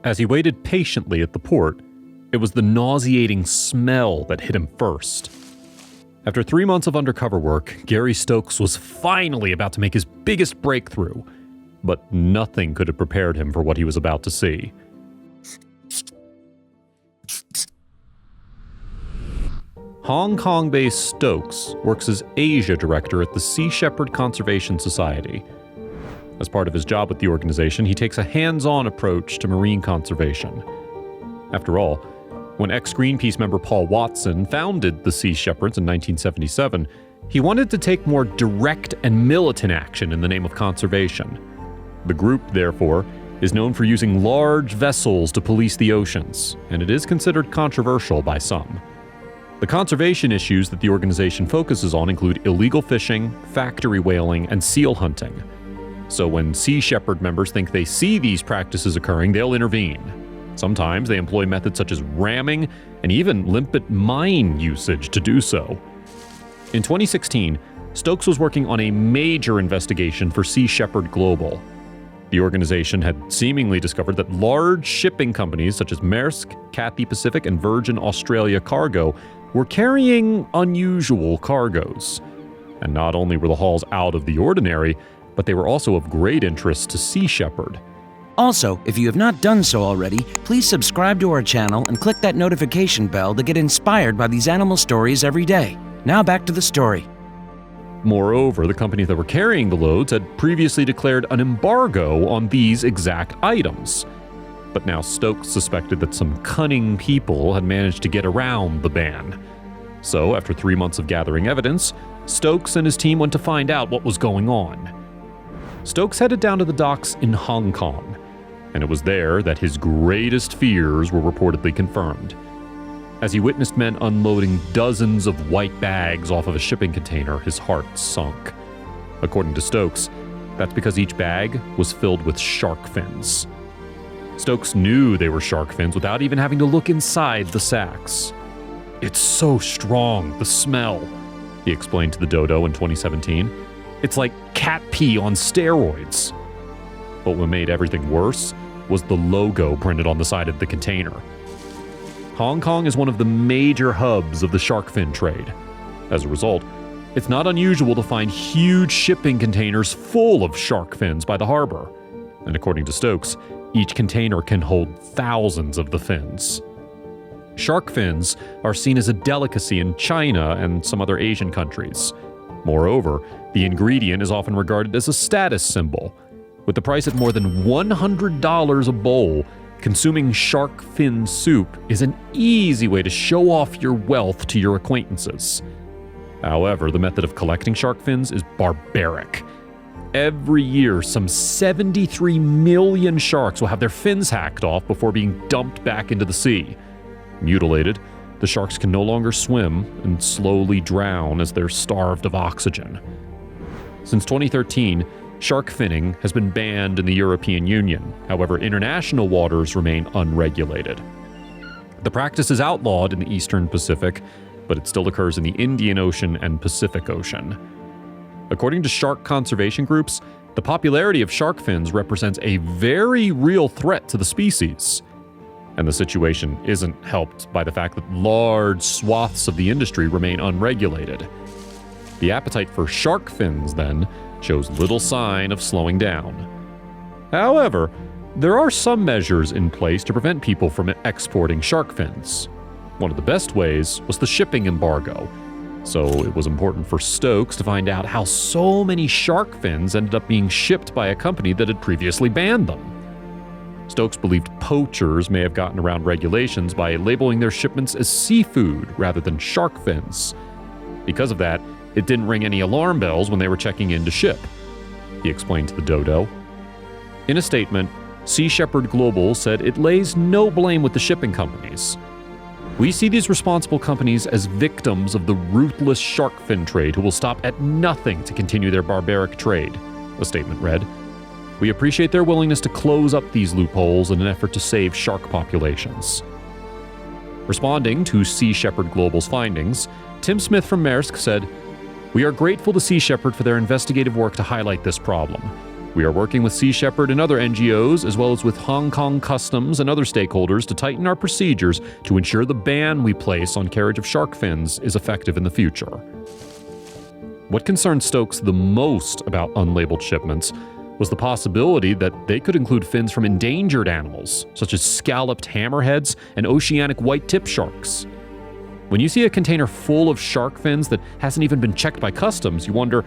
As he waited patiently at the port, it was the nauseating smell that hit him first. After 3 months of undercover work, Gary Stokes was finally about to make his biggest breakthrough, but nothing could have prepared him for what he was about to see. Hong Kong-based Stokes works as Asia Director at the Sea Shepherd Conservation Society. As part of his job with the organization, he takes a hands-on approach to marine conservation. After all, when ex-Greenpeace member Paul Watson founded the Sea Shepherds in 1977, he wanted to take more direct and militant action in the name of conservation. The group, therefore, is known for using large vessels to police the oceans, and it is considered controversial by some. The conservation issues that the organization focuses on include illegal fishing, factory whaling, and seal hunting. So when Sea Shepherd members think they see these practices occurring, they'll intervene. Sometimes they employ methods such as ramming and even limpet mine usage to do so. In 2016, Stokes was working on a major investigation for Sea Shepherd Global. The organization had seemingly discovered that large shipping companies such as Maersk, Cathay Pacific, and Virgin Australia Cargo were carrying unusual cargoes. And not only were the hauls out of the ordinary, but they were also of great interest to Sea Shepherd. Also, if you have not done so already, please subscribe to our channel and click that notification bell to get inspired by these animal stories every day. Now back to the story. Moreover, the companies that were carrying the loads had previously declared an embargo on these exact items. But now Stokes suspected that some cunning people had managed to get around the ban. So, after 3 months of gathering evidence, Stokes and his team went to find out what was going on. Stokes headed down to the docks in Hong Kong, and it was there that his greatest fears were reportedly confirmed. As he witnessed men unloading dozens of white bags off of a shipping container, his heart sunk. According to Stokes, that's because each bag was filled with shark fins. Stokes knew they were shark fins without even having to look inside the sacks. "It's so strong, the smell," he explained to the Dodo in 2017. "It's like cat pee on steroids." But what made everything worse was the logo printed on the side of the container. Hong Kong is one of the major hubs of the shark fin trade. As a result, it's not unusual to find huge shipping containers full of shark fins by the harbor. And according to Stokes, each container can hold thousands of the fins. Shark fins are seen as a delicacy in China and some other Asian countries. Moreover, the ingredient is often regarded as a status symbol. With the price at more than $100 a bowl, consuming shark fin soup is an easy way to show off your wealth to your acquaintances. However, the method of collecting shark fins is barbaric. Every year, some 73 million sharks will have their fins hacked off before being dumped back into the sea. Mutilated, the sharks can no longer swim and slowly drown as they're starved of oxygen. Since 2013, shark finning has been banned in the European Union. However, international waters remain unregulated. The practice is outlawed in the Eastern Pacific, but it still occurs in the Indian Ocean and Pacific Ocean. According to shark conservation groups, the popularity of shark fins represents a very real threat to the species. And the situation isn't helped by the fact that large swaths of the industry remain unregulated. The appetite for shark fins, then, shows little sign of slowing down. However, there are some measures in place to prevent people from exporting shark fins. One of the best ways was the shipping embargo. So it was important for Stokes to find out how so many shark fins ended up being shipped by a company that had previously banned them. Stokes believed poachers may have gotten around regulations by labeling their shipments as seafood rather than shark fins. Because of that, it didn't ring any alarm bells when they were checking in to ship, he explained to the Dodo. In a statement, Sea Shepherd Global said it lays no blame with the shipping companies. "We see these responsible companies as victims of the ruthless shark fin trade who will stop at nothing to continue their barbaric trade," the statement read. "We appreciate their willingness to close up these loopholes in an effort to save shark populations." Responding to Sea Shepherd Global's findings, Tim Smith from Maersk said, "We are grateful to Sea Shepherd for their investigative work to highlight this problem. We are working with Sea Shepherd and other NGOs, as well as with Hong Kong Customs and other stakeholders, to tighten our procedures to ensure the ban we place on carriage of shark fins is effective in the future. What concerned Stokes the most about unlabeled shipments was the possibility that they could include fins from endangered animals, such as scalloped hammerheads and oceanic white-tip sharks. When you see a container full of shark fins that hasn't even been checked by customs, you wonder,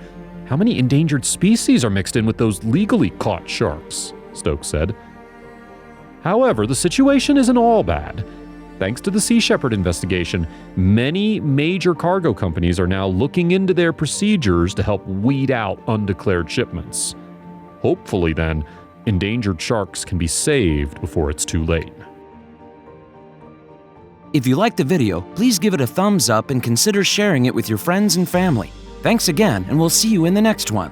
how many endangered species are mixed in with those legally caught sharks? Stokes said. However, the situation isn't all bad. Thanks to the Sea Shepherd investigation, many major cargo companies are now looking into their procedures to help weed out undeclared shipments. Hopefully, then, endangered sharks can be saved before it's too late. If you liked the video, please give it a thumbs up and consider sharing it with your friends and family. Thanks again, and we'll see you in the next one.